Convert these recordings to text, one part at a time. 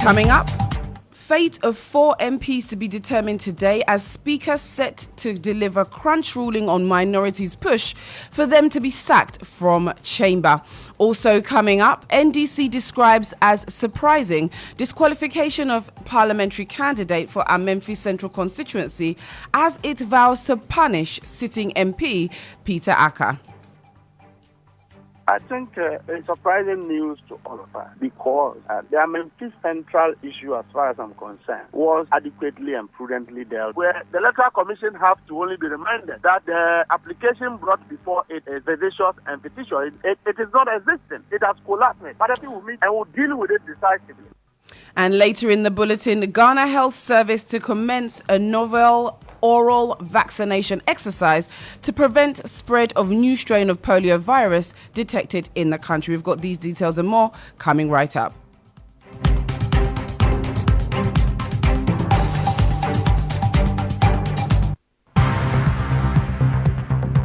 Coming up, fate of 4 MPs to be determined today as Speaker set to deliver crunch ruling on minorities' push for them to be sacked from chamber. Also coming up, NDC describes as surprising disqualification of parliamentary candidate for our Memphis Central constituency as it vows to punish sitting MP Peter Acquah. I think it's surprising news to all of us because the Memphis Central issue, as far as I'm concerned, was adequately and prudently dealt with. Where the Electoral Commission have to only be reminded that the application brought before it is vexatious and fictitious. It is not existing. It has collapsed. But I think we'll meet and we'll deal with it decisively. And later in the bulletin, the Ghana Health Service to commence a novel oral vaccination exercise to prevent spread of new strain of polio virus detected in the country. We've got these details and more coming right up.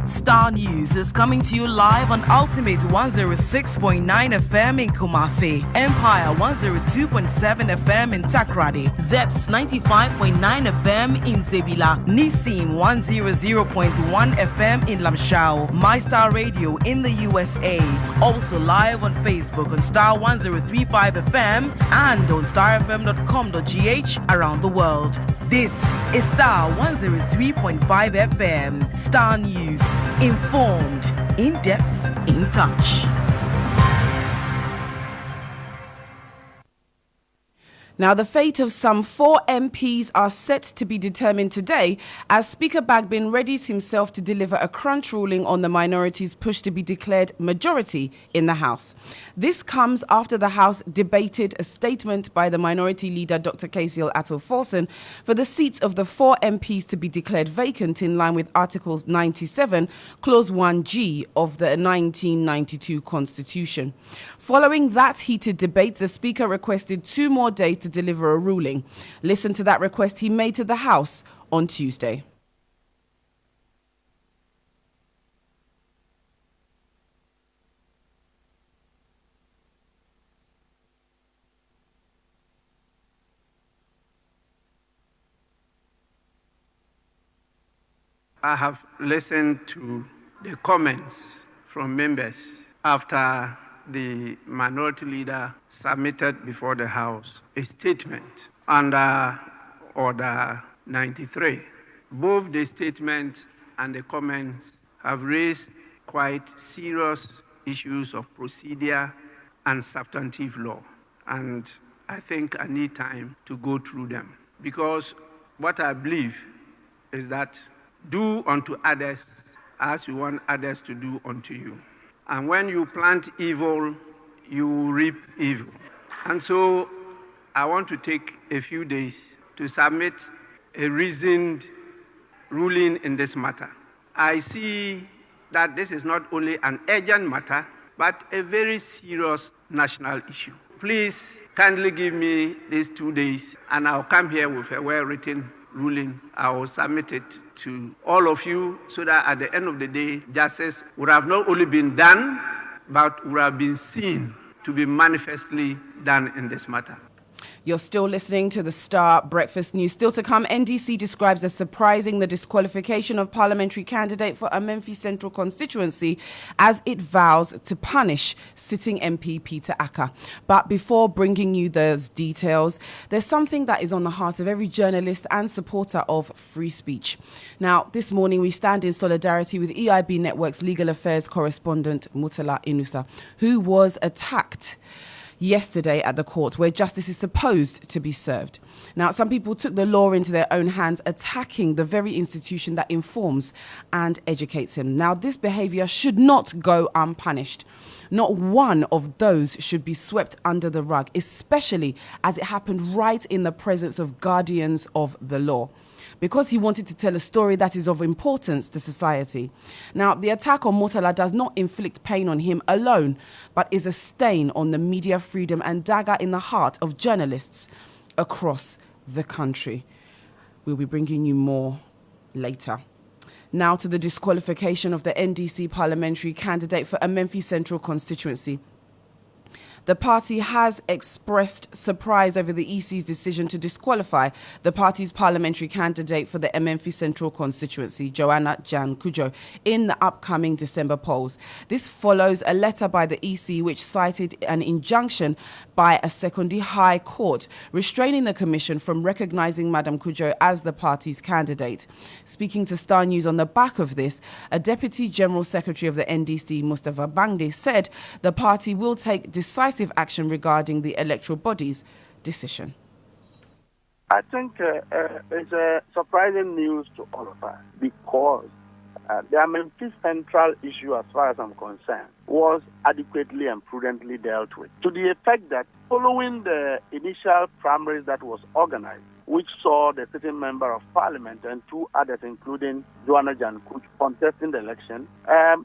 Star News is coming to you live on Ultimate 106.9 FM in Kumasi, Empire 102.7 FM in Takrady, Zeps 95.9 FM in Zebila, Nissim 100.1 FM in Lamshao, MyStar Radio in the USA. Also live on Facebook on Star 103.5 FM and on starfm.com.gh around the world. This is Star 103.5 FM. Star News. Informed, in depth, in touch. Now, the fate of some 4 MPs are set to be determined today as Speaker Bagbin readies himself to deliver a crunch ruling on the minorities' push to be declared majority in the House. This comes after the House debated a statement by the minority leader, Dr. Kasiel Atto-Forson, for the seats of the 4 MPs to be declared vacant in line with Article 97, Clause 1G of the 1992 Constitution. Following that heated debate, the Speaker requested 2 more days to deliver a ruling. Listen to that request he made to the House on Tuesday. I have listened to the comments from members after the minority leader submitted before the House a statement under Order 93. Both the statement and the comments have raised quite serious issues of procedure and substantive law. And I think I need time to go through them. Because what I believe is that do unto others as you want others to do unto you. And when you plant evil, you reap evil. And so I want to take a few days to submit a reasoned ruling in this matter. I see that this is not only an urgent matter, but a very serious national issue. Please kindly give me these 2 days, and I'll come here with a well-written ruling. I will submit it to all of you so that at the end of the day, justice would have not only been done, but would have been seen to be manifestly done in this matter. You're still listening to the Star Breakfast News. Still to come, NDC describes as surprising the disqualification of parliamentary candidate for a Memphis Central constituency as it vows to punish sitting MP Peter Acquah. But before bringing you those details, there's something that is on the heart of every journalist and supporter of free speech. Now, this morning we stand in solidarity with EIB Network's legal affairs correspondent Murtala Inusa, who was attacked yesterday at the court where justice is supposed to be served. Now, some people took the law into their own hands, attacking the very institution that informs and educates him. Now, this behavior should not go unpunished. Not one of those should be swept under the rug, especially as it happened right in the presence of guardians of the law, because he wanted to tell a story that is of importance to society. Now, the attack on Murtala does not inflict pain on him alone, but is a stain on the media freedom and dagger in the heart of journalists across the country. We'll be bringing you more later. Now to the disqualification of the NDC parliamentary candidate for a Memphis Central constituency. The party has expressed surprise over the EC's decision to disqualify the party's parliamentary candidate for the Memphis Central constituency, Joanna Jan Kujo, in the upcoming December polls. This follows a letter by the EC which cited an injunction by a secondary high court restraining the commission from recognising Madam Kujo as the party's candidate. Speaking to Star News on the back of this, a Deputy General Secretary of the NDC, Mustafa Bangde, said the party will take decisive action regarding the electoral body's decision. I think it's a surprising news to all of us because the Memphis Central issue, as far as I'm concerned, was adequately and prudently dealt with, to the effect that following the initial primaries that was organized, which saw the sitting member of parliament and two others, including Joanna Jan Kujo, contesting the election.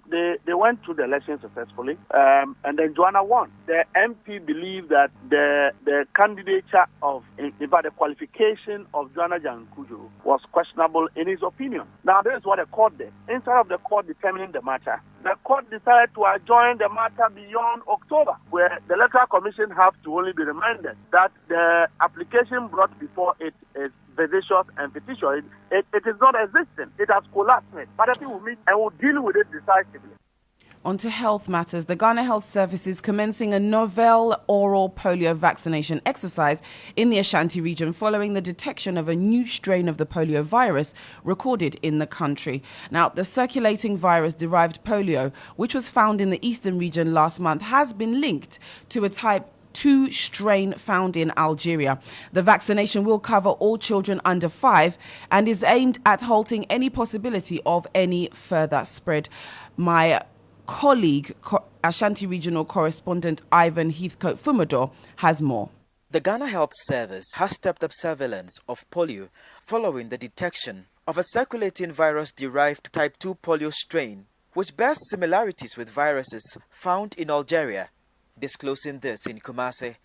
They went through the election successfully, and then Joanna won. The MP believed that the candidature of, in fact, the qualification of Joanna Jan Kujo was questionable in his opinion. Now, this is what the court did. Instead of the court determining the matter, the court decided to adjourn the matter beyond October, where the Electoral Commission have to only be reminded that the application brought before it is vexatious and fictitious. It is not existing. It has collapsed. But I think we'll meet and we'll deal with it decisively. On to health matters. The Ghana Health Service is commencing a novel oral polio vaccination exercise in the Ashanti region following the detection of a new strain of the polio virus recorded in the country. Now, the circulating virus-derived polio, which was found in the eastern region last month, has been linked to a type 2 strain found in Algeria. The vaccination will cover all children under 5 and is aimed at halting any possibility of any further spread. My colleague, Ashanti Regional Correspondent Ivan Heathcote Fumador, has more. The Ghana Health Service has stepped up surveillance of polio following the detection of a circulating virus-derived type 2 polio strain, which bears similarities with viruses found in Algeria. Disclosing this in Kumasi,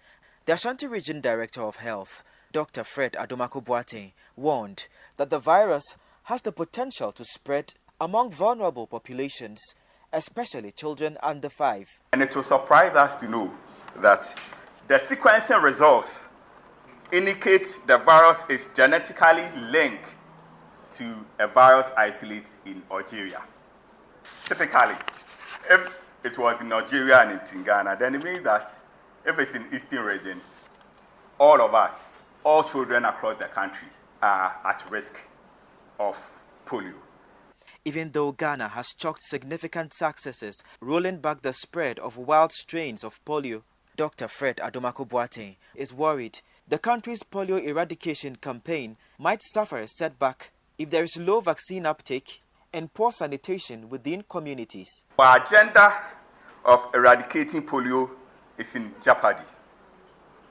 the Ashanti Region Director of Health, Dr. Fred Adomako-Boateng, warned that the virus has the potential to spread among vulnerable populations, especially children under 5. And it will surprise us to know that the sequencing results indicate the virus is genetically linked to a virus isolate in Algeria. Typically, if it was in Algeria and it's in Ghana, then it means that if it's in Eastern region, all of us, all children across the country are at risk of polio. Even though Ghana has chalked significant successes rolling back the spread of wild strains of polio, Dr. Fred Adomako-Boateng is worried the country's polio eradication campaign might suffer a setback if there is low vaccine uptake and poor sanitation within communities. Our agenda of eradicating polio is in jeopardy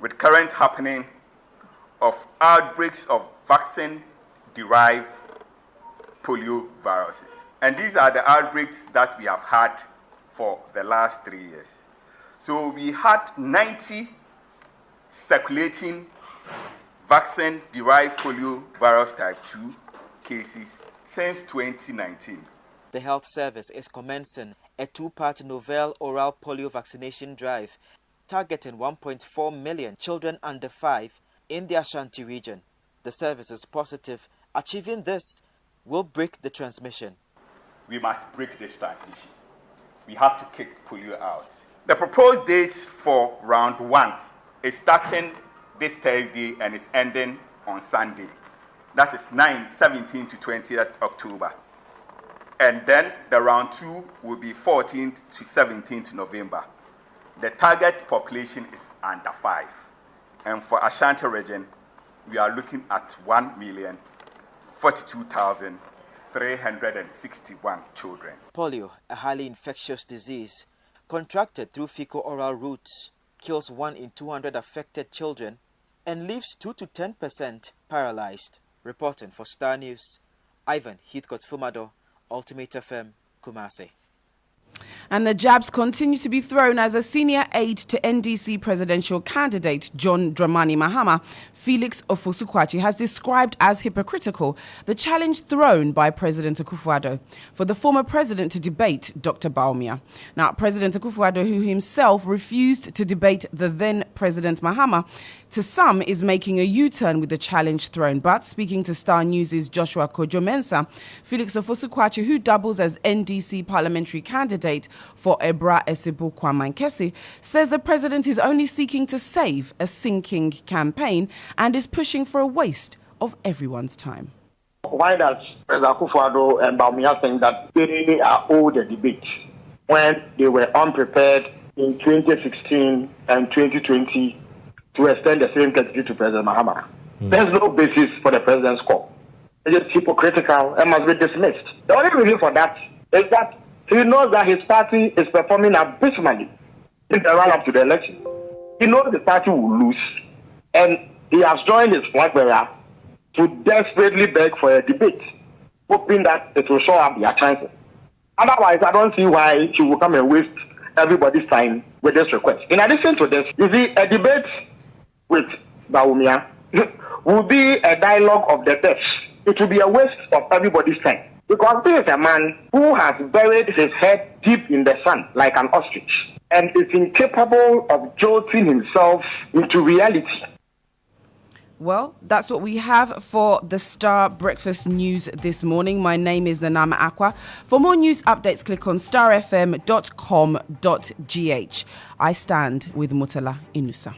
with current happening of outbreaks of vaccine-derived polio viruses. And these are the outbreaks that we have had for the last 3 years. So we had 90 circulating vaccine-derived polio virus type 2 cases since 2019. The Health Service is commencing a 2-part novel oral polio vaccination drive targeting 1.4 million children under 5 in the Ashanti region. The service is positive achieving this will break the transmission. We must break this transmission. We have to kick polio out. The proposed dates for round 1 is starting this Thursday and is ending on Sunday. That is 17th to 20th October. And then the round 2 will be 14th to 17th November. The target population is under 5. And for Ashanti region, we are looking at 1,042,361 children. Polio, a highly infectious disease, contracted through fecal-oral routes, kills 1 in 200 affected children and leaves 2 to 10% paralyzed. Reporting for Star News, Ivan Heathcote Fumador, Ultimate FM, Kumasi. And the jabs continue to be thrown as a senior aide to NDC presidential candidate John Dramani Mahama, Felix Ofosu-Kwakye, has described as hypocritical the challenge thrown by President Akufo-Addo for the former president to debate Dr. Bawumia. Now, President Akufo-Addo, who himself refused to debate the then President Mahama, to some is making a U-turn with the challenge thrown. But speaking to Star News' Joshua Kojo-Mensah, Felix Ofosu-Kwakye, who doubles as NDC parliamentary candidate for Ebra Esibu-Kwamankesi, says the president is only seeking to save a sinking campaign and is pushing for a waste of everyone's time. Why does President Akufo-Addo and Bawumia think that they are owed the debate when they were unprepared in 2016 and 2020 to extend the same courtesy to President Mahama? There's no basis for the president's call. It is hypocritical and must be dismissed. The only reason for that is that he knows that his party is performing abysmally in the run-up to the election. He knows the party will lose, and he has joined his flag bearer to desperately beg for a debate, hoping that it will show up their chances. Otherwise, I don't see why he will come and waste everybody's time with this request. In addition to this, you see, a debate with Bawumia will be a dialogue of the deaf. It will be a waste of everybody's time. Because this is a man who has buried his head deep in the sand like an ostrich and is incapable of jolting himself into reality. Well, that's what we have for the Star Breakfast News this morning. My name is Nanama Acquah. For more news updates, click on starfm.com.gh. I stand with Mutala Inusa.